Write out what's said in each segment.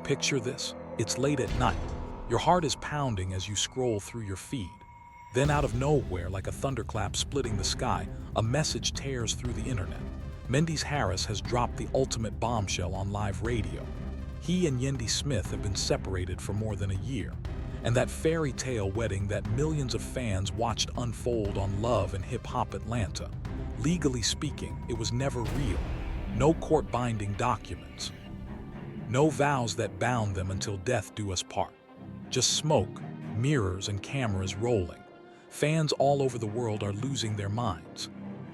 Picture this. It's late at night. Your heart is pounding as you scroll through your feed. Then out of nowhere, like a thunderclap splitting the sky, a message tears through the internet. Mendeecees Harris has dropped the ultimate bombshell on live radio. He and Yandy Smith have been separated for more than a year. And that fairy tale wedding that millions of fans watched unfold on Love and Hip Hop Atlanta. Legally speaking, it was never real. No court-binding documents. No vows that bound them until death do us part. Just smoke, mirrors, and cameras rolling. Fans all over the world are losing their minds.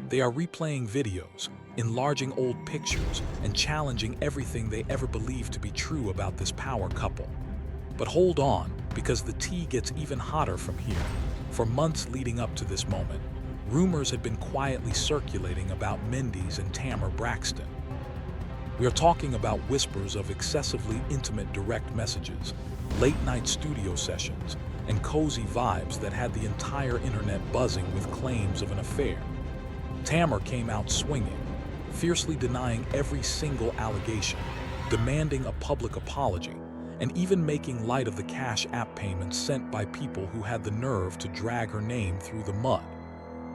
They are replaying videos, enlarging old pictures, and challenging everything they ever believed to be true about this power couple. But hold on, because the tea gets even hotter from here. For months leading up to this moment, rumors had been quietly circulating about Mendeecees and Tamar Braxton. We are talking about whispers of excessively intimate direct messages, late-night studio sessions, and cozy vibes that had the entire internet buzzing with claims of an affair. Tamar came out swinging, fiercely denying every single allegation, demanding a public apology, and even making light of the Cash App payments sent by people who had the nerve to drag her name through the mud.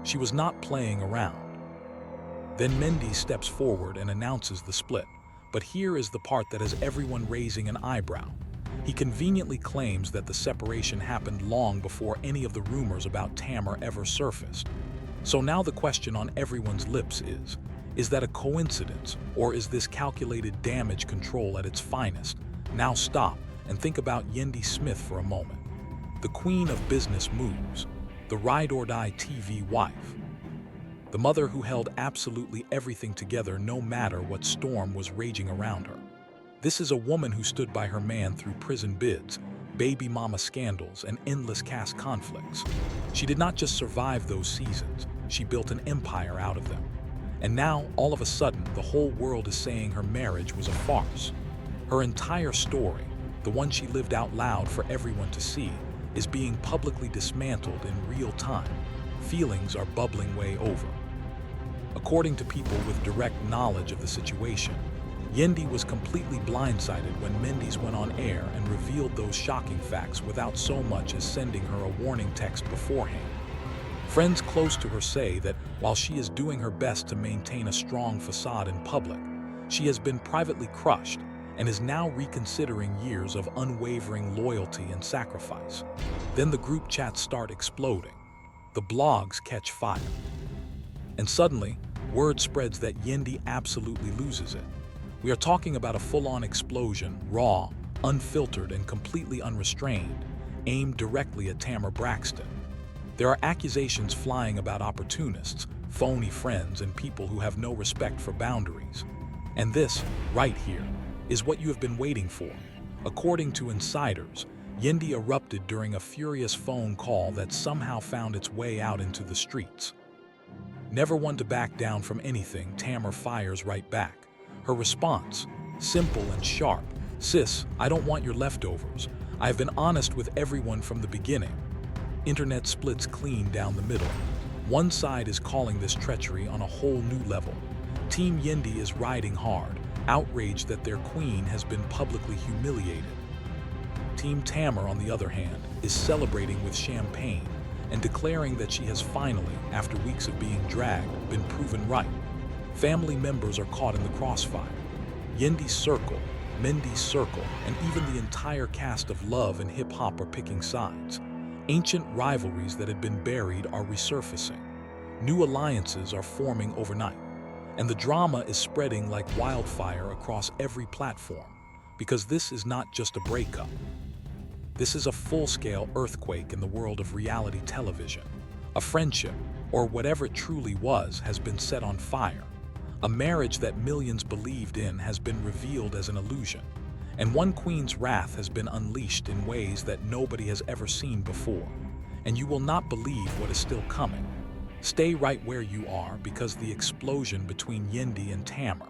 She was not playing around. Then Mendeecees steps forward and announces the split. But here is the part that has everyone raising an eyebrow. He conveniently claims that the separation happened long before any of the rumors about Tamar ever surfaced. So now the question on everyone's lips is that a coincidence, or is this calculated damage control at its finest? Now stop and think about Yandy Smith for a moment. The queen of business moves, the ride-or-die TV wife. The mother who held absolutely everything together no matter what storm was raging around her. This is a woman who stood by her man through prison bids, baby mama scandals, and endless caste conflicts. She did not just survive those seasons, she built an empire out of them. And now, all of a sudden, the whole world is saying her marriage was a farce. Her entire story, the one she lived out loud for everyone to see, is being publicly dismantled in real time. Feelings are bubbling way over. According to people with direct knowledge of the situation, Yandy was completely blindsided when Mendeecees went on air and revealed those shocking facts without so much as sending her a warning text beforehand. Friends close to her say that while she is doing her best to maintain a strong facade in public, she has been privately crushed and is now reconsidering years of unwavering loyalty and sacrifice. Then the group chats start exploding. The blogs catch fire. And suddenly, word spreads that Yandy absolutely loses it. We are talking about a full-on explosion, raw, unfiltered, and completely unrestrained, aimed directly at Tamar Braxton. There are accusations flying about opportunists, phony friends, and people who have no respect for boundaries. And this, right here, is what you have been waiting for. According to insiders, Yandy erupted during a furious phone call that somehow found its way out into the streets. Never one to back down from anything, Tamar fires right back. Her response, simple and sharp: "Sis, I don't want your leftovers. I have been honest with everyone from the beginning." Internet splits clean down the middle. One side is calling this treachery on a whole new level. Team Yandy is riding hard, outraged that their queen has been publicly humiliated. Team Tamar, on the other hand, is celebrating with champagne and declaring that she has finally, after weeks of being dragged, been proven right. Family members are caught in the crossfire. Yandy's circle, Mendeecees' circle, and even the entire cast of Love and Hip Hop are picking sides. Ancient rivalries that had been buried are resurfacing. New alliances are forming overnight. And the drama is spreading like wildfire across every platform, because this is not just a breakup. This is a full-scale earthquake in the world of reality television. A friendship, or whatever it truly was, has been set on fire. A marriage that millions believed in has been revealed as an illusion. And one queen's wrath has been unleashed in ways that nobody has ever seen before. And you will not believe what is still coming. Stay right where you are, because the explosion between Yandy and Tamar,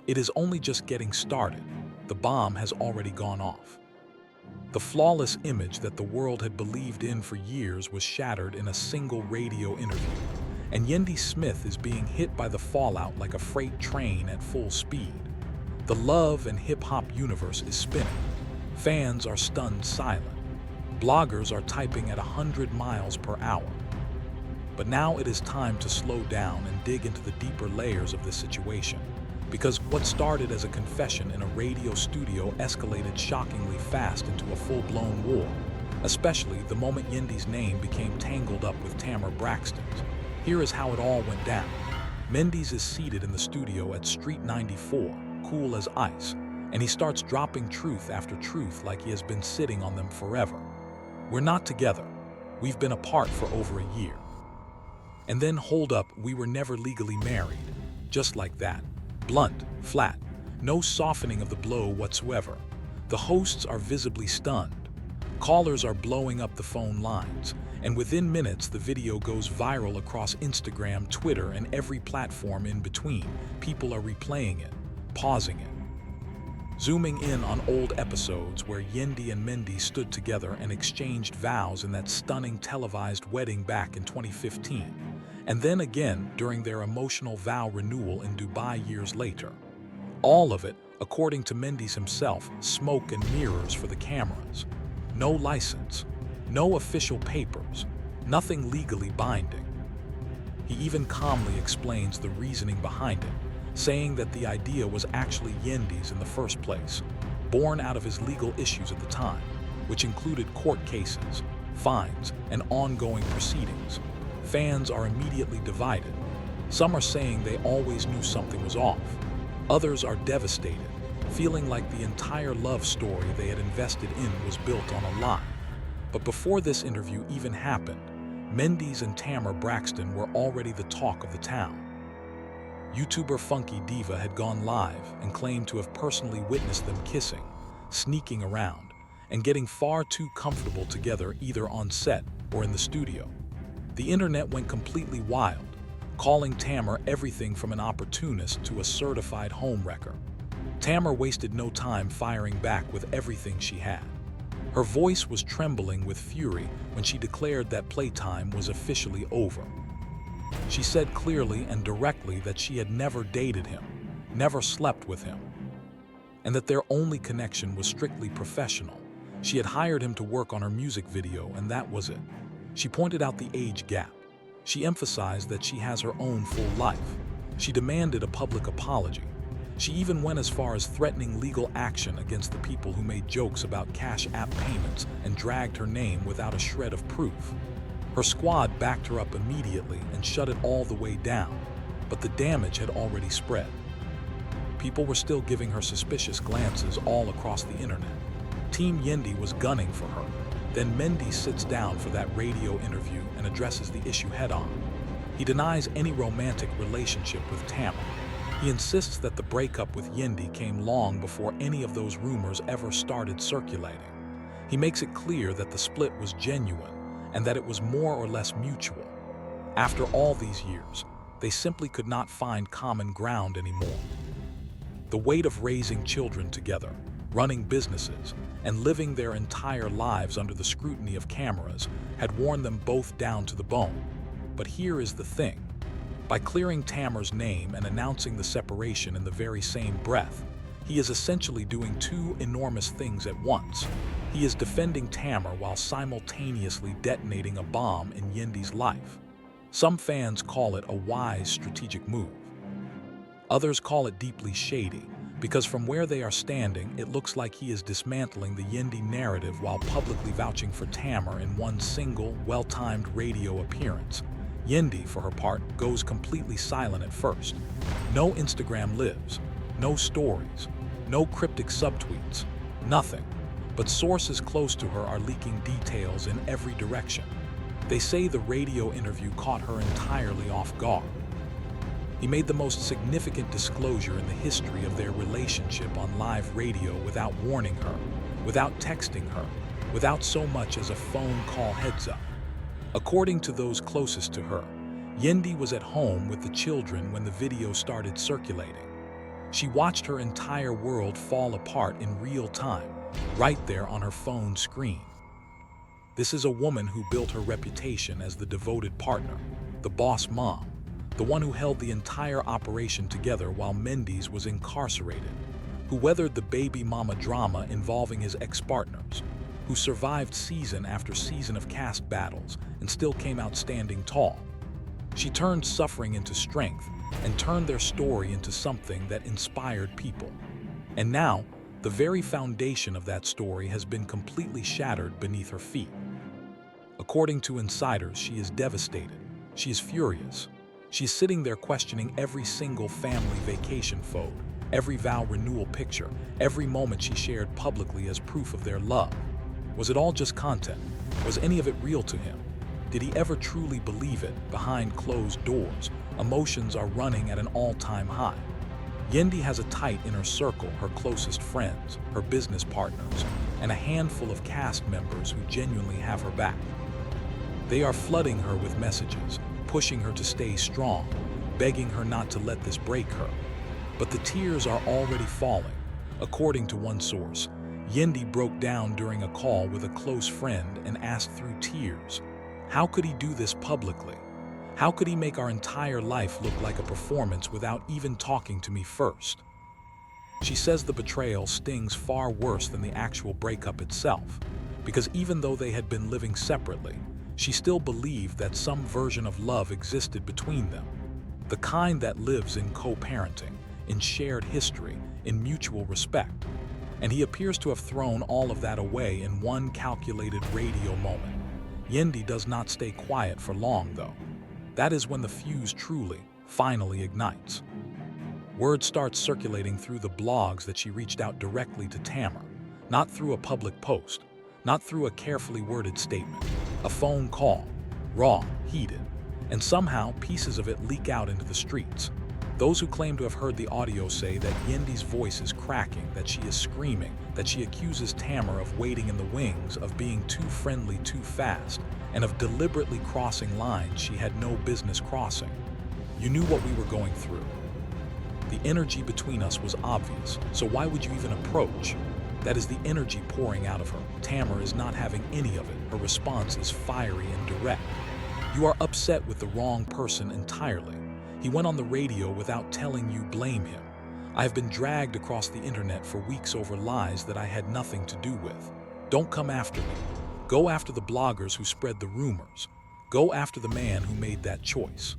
it is only just getting started. The bomb has already gone off. The flawless image that the world had believed in for years was shattered in a single radio interview, and Yandy Smith is being hit by the fallout like a freight train at full speed. The Love and Hip Hop universe is spinning, Fans are stunned silent. Bloggers are typing at 100 miles per hour. But now it is time to slow down and dig into the deeper layers of this situation. Because what started as a confession in a radio studio escalated shockingly fast into a full-blown war, especially the moment Yandy's name became tangled up with Tamar Braxton's. Here is how it all went down. Mendeecees is seated in the studio at Street 94, cool as ice, and he starts dropping truth after truth like he has been sitting on them forever. We're not together. We've been apart for over a year. And then hold up, we were never legally married. Just like that. Blunt, flat, no softening of the blow whatsoever. The hosts are visibly stunned. Callers are blowing up the phone lines, and within minutes the video goes viral across Instagram, Twitter, and every platform in between. People are replaying it, pausing it, zooming in on old episodes where Yandy and Mendeecees stood together and exchanged vows in that stunning televised wedding back in 2015, and then again during their emotional vow renewal in Dubai years later. All of it, according to Mendeecees himself, smoke and mirrors for the cameras. No license, no official papers, nothing legally binding. He even calmly explains the reasoning behind it, saying that the idea was actually Yandy's in the first place, born out of his legal issues at the time, which included court cases, fines, and ongoing proceedings. Fans are immediately divided. Some are saying they always knew something was off. Others are devastated, feeling like the entire love story they had invested in was built on a lie. But before this interview even happened, Mendeecees and Tamar Braxton were already the talk of the town. YouTuber Funky Diva had gone live and claimed to have personally witnessed them kissing, sneaking around, and getting far too comfortable together either on set or in the studio. The internet went completely wild, calling Tamar everything from an opportunist to a certified homewrecker. Tamar wasted no time firing back with everything she had. Her voice was trembling with fury when she declared that playtime was officially over. She said clearly and directly that she had never dated him, never slept with him, and that their only connection was strictly professional. She had hired him to work on her music video, and that was it. She pointed out the age gap. She emphasized that she has her own full life. She demanded a public apology. She even went as far as threatening legal action against the people who made jokes about Cash App payments and dragged her name without a shred of proof. Her squad backed her up immediately and shut it all the way down, but the damage had already spread. People were still giving her suspicious glances all across the internet. Team Yandy was gunning for her. Then Mendeecees sits down for that radio interview and addresses the issue head-on. He denies any romantic relationship with Tamar. He insists that the breakup with Yandy came long before any of those rumors ever started circulating. He makes it clear that the split was genuine and that it was more or less mutual. After all these years, they simply could not find common ground anymore. The weight of raising children together, running businesses, and living their entire lives under the scrutiny of cameras had worn them both down to the bone. But here is the thing. By clearing Tamar's name and announcing the separation in the very same breath, he is essentially doing two enormous things at once. He is defending Tamar while simultaneously detonating a bomb in Yandy's life. Some fans call it a wise strategic move. Others call it deeply shady, because from where they are standing, it looks like he is dismantling the Yandy narrative while publicly vouching for Tamar in one single, well-timed radio appearance. Yandy, for her part, goes completely silent at first. No Instagram lives, no stories, no cryptic subtweets, nothing. But sources close to her are leaking details in every direction. They say the radio interview caught her entirely off guard. He made the most significant disclosure in the history of their relationship on live radio without warning her, without texting her, without so much as a phone call heads-up. According to those closest to her, Yandy was at home with the children when the video started circulating. She watched her entire world fall apart in real time, right there on her phone screen. This is a woman who built her reputation as the devoted partner, the boss mom, the one who held the entire operation together while Mendeecees was incarcerated, who weathered the baby mama drama involving his ex-partners, who survived season after season of cast battles and still came out standing tall. She turned suffering into strength and turned their story into something that inspired people. And now, the very foundation of that story has been completely shattered beneath her feet. According to insiders, she is devastated. She is furious. She is sitting there questioning every single family vacation photo, every vow renewal picture, every moment she shared publicly as proof of their love. Was it all just content? Was any of it real to him? Did he ever truly believe it? Behind closed doors, emotions are running at an all-time high. Yandy has a tight inner circle, her closest friends, her business partners, and a handful of cast members who genuinely have her back. They are flooding her with messages, pushing her to stay strong, begging her not to let this break her. But the tears are already falling. According to one source, Yandy broke down during a call with a close friend and asked through tears, "How could he do this publicly? How could he make our entire life look like a performance without even talking to me first?" She says the betrayal stings far worse than the actual breakup itself, because even though they had been living separately, she still believed that some version of love existed between them, the kind that lives in co-parenting, in shared history, in mutual respect. And he appears to have thrown all of that away in one calculated radio moment. Yandy does not stay quiet for long, though. That is when the fuse truly, finally ignites. Word starts circulating through the blogs that she reached out directly to Tamar, not through a public post, not through a carefully worded statement, a phone call, raw, heated, and somehow pieces of it leak out into the streets. Those who claim to have heard the audio say that Yandy's voice is cracking, that she is screaming, that she accuses Tamar of waiting in the wings, of being too friendly too fast, and of deliberately crossing lines she had no business crossing. You knew what we were going through. The energy between us was obvious, so why would you even approach? That is the energy pouring out of her. Tamar is not having any of it. Her response is fiery and direct. You are upset with the wrong person entirely. He went on the radio without telling you, blame him. I have been dragged across the internet for weeks over lies that I had nothing to do with. Don't come after me. Go after the bloggers who spread the rumors. Go after the man who made that choice.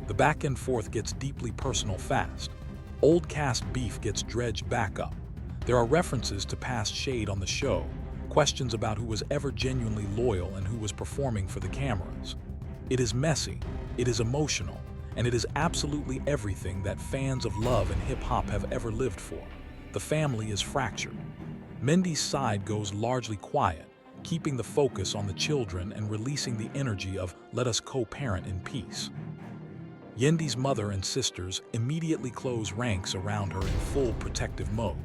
The back and forth gets deeply personal fast. Old cast beef gets dredged back up. There are references to past shade on the show, questions about who was ever genuinely loyal and who was performing for the cameras. It is messy, it is emotional, and it is absolutely everything that fans of love and hip-hop have ever lived for. The family is fractured. Mendeecees' side goes largely quiet, keeping the focus on the children and releasing the energy of let us co-parent in peace. Yandy's mother and sisters immediately close ranks around her in full protective mode.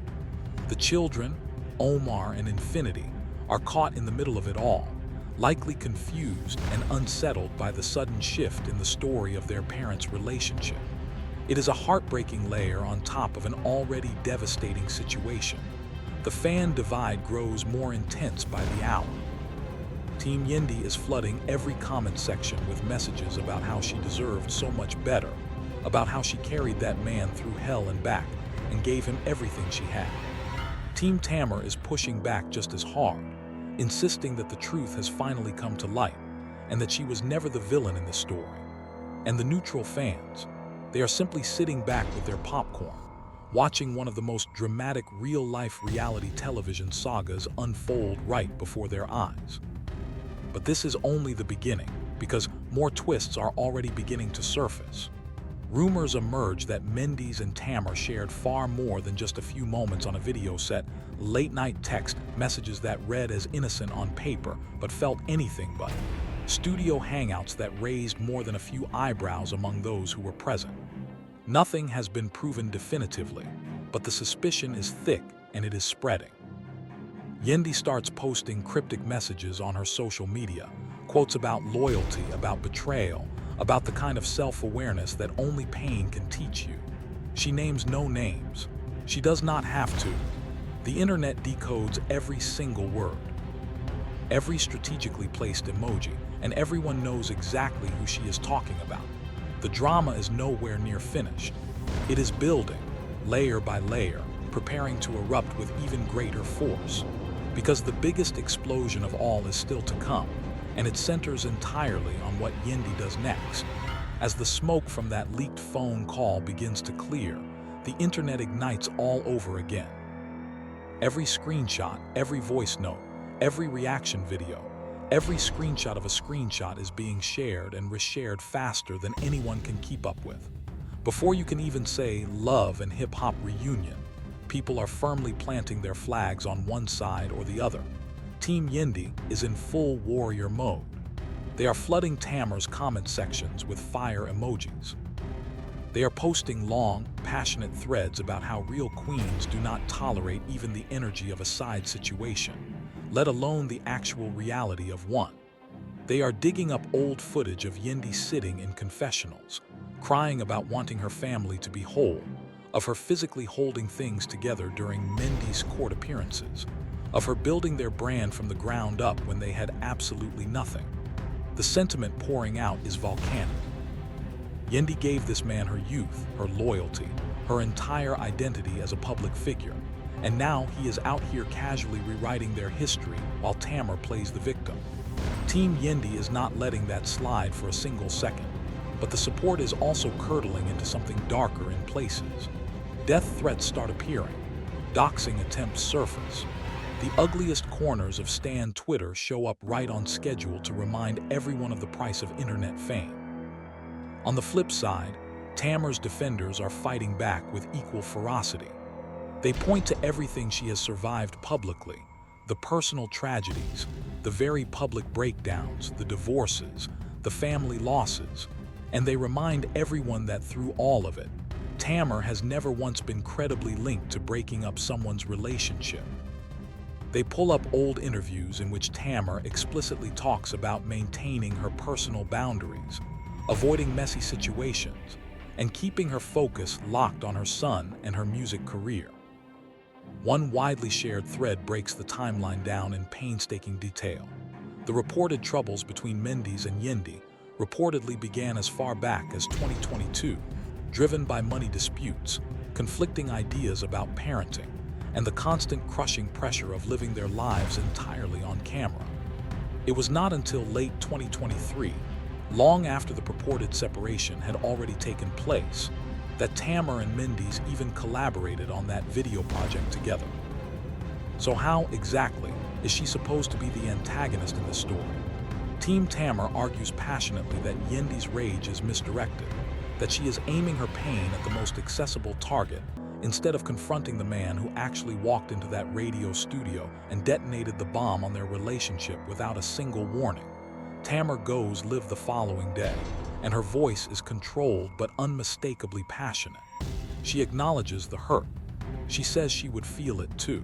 The children, Omar and Infinity, are caught in the middle of it all, likely confused and unsettled by the sudden shift in the story of their parents' relationship. It is a heartbreaking layer on top of an already devastating situation. The fan divide grows more intense by the hour. Team Yandy is flooding every comment section with messages about how she deserved so much better, about how she carried that man through hell and back and gave him everything she had. Team Tamar is pushing back just as hard, insisting that the truth has finally come to light and that she was never the villain in the story. And the neutral fans, they are simply sitting back with their popcorn, watching one of the most dramatic real-life reality television sagas unfold right before their eyes. But this is only the beginning, because more twists are already beginning to surface. Rumors emerge that Mendeecees and Tamar shared far more than just a few moments on a video set, late-night text messages that read as innocent on paper but felt anything but, studio hangouts that raised more than a few eyebrows among those who were present. Nothing has been proven definitively, but the suspicion is thick and it is spreading. Yandy starts posting cryptic messages on her social media, quotes about loyalty, about betrayal, about the kind of self-awareness that only pain can teach you. She names no names. She does not have to. The internet decodes every single word, every strategically placed emoji, and everyone knows exactly who she is talking about. The drama is nowhere near finished. It is building, layer by layer, preparing to erupt with even greater force. Because the biggest explosion of all is still to come, and it centers entirely on what Yandy does next. As the smoke from that leaked phone call begins to clear, the internet ignites all over again. Every screenshot, every voice note, every reaction video, every screenshot of a screenshot is being shared and reshared faster than anyone can keep up with. Before you can even say love and hip-hop reunion, people are firmly planting their flags on one side or the other. Team Yandy is in full warrior mode. They are flooding Tamar's comment sections with fire emojis. They are posting long, passionate threads about how real queens do not tolerate even the energy of a side situation, let alone the actual reality of one. They are digging up old footage of Yandy sitting in confessionals, crying about wanting her family to be whole, of her physically holding things together during Mendeecees court appearances, of her building their brand from the ground up when they had absolutely nothing. The sentiment pouring out is volcanic. Yandy gave this man her youth, her loyalty, her entire identity as a public figure, and now he is out here casually rewriting their history while Tamar plays the victim. Team Yandy is not letting that slide for a single second, but the support is also curdling into something darker in places. Death threats start appearing, doxing attempts surface. The ugliest corners of Stan Twitter show up right on schedule to remind everyone of the price of internet fame. On the flip side, Tamar's defenders are fighting back with equal ferocity. They point to everything she has survived publicly, the personal tragedies, the very public breakdowns, the divorces, the family losses, and they remind everyone that through all of it, Tamar has never once been credibly linked to breaking up someone's relationship. They pull up old interviews in which Tamar explicitly talks about maintaining her personal boundaries, avoiding messy situations, and keeping her focus locked on her son and her music career. One widely shared thread breaks the timeline down in painstaking detail. The reported troubles between Mendeecees and Yandy reportedly began as far back as 2022, driven by money disputes, conflicting ideas about parenting, and the constant crushing pressure of living their lives entirely on camera. It was not until late 2023, long after the purported separation had already taken place, that Tamar and Mendeecees even collaborated on that video project together. So how exactly is she supposed to be the antagonist in this story? Team Tamar argues passionately that Yandy's rage is misdirected, that she is aiming her pain at the most accessible target instead of confronting the man who actually walked into that radio studio and detonated the bomb on their relationship without a single warning. Tamar goes live the following day, and her voice is controlled but unmistakably passionate. She acknowledges the hurt. She says she would feel it too.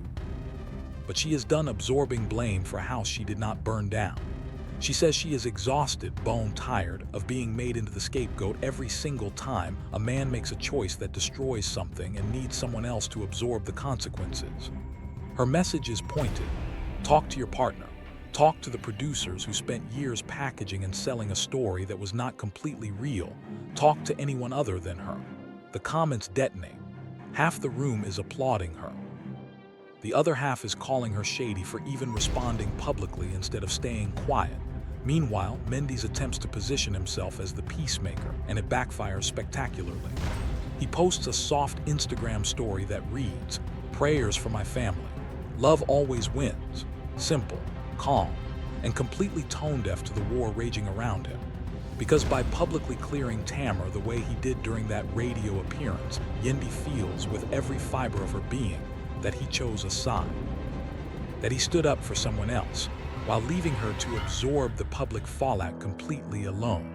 But she is done absorbing blame for a house she did not burn down. She says she is exhausted, bone-tired, of being made into the scapegoat every single time a man makes a choice that destroys something and needs someone else to absorb the consequences. Her message is pointed. Talk to your partner. Talk to the producers who spent years packaging and selling a story that was not completely real. Talk to anyone other than her. The comments detonate. Half the room is applauding her. The other half is calling her shady for even responding publicly instead of staying quiet. Meanwhile, Mendeecees attempts to position himself as the peacemaker, and it backfires spectacularly. He posts a soft Instagram story that reads, "Prayers for my family. Love always wins." Simple, calm, and completely tone-deaf to the war raging around him. Because by publicly clearing Tamar the way he did during that radio appearance, Yandy feels with every fiber of her being that he chose a side, that he stood up for someone else, while leaving her to absorb the public fallout completely alone.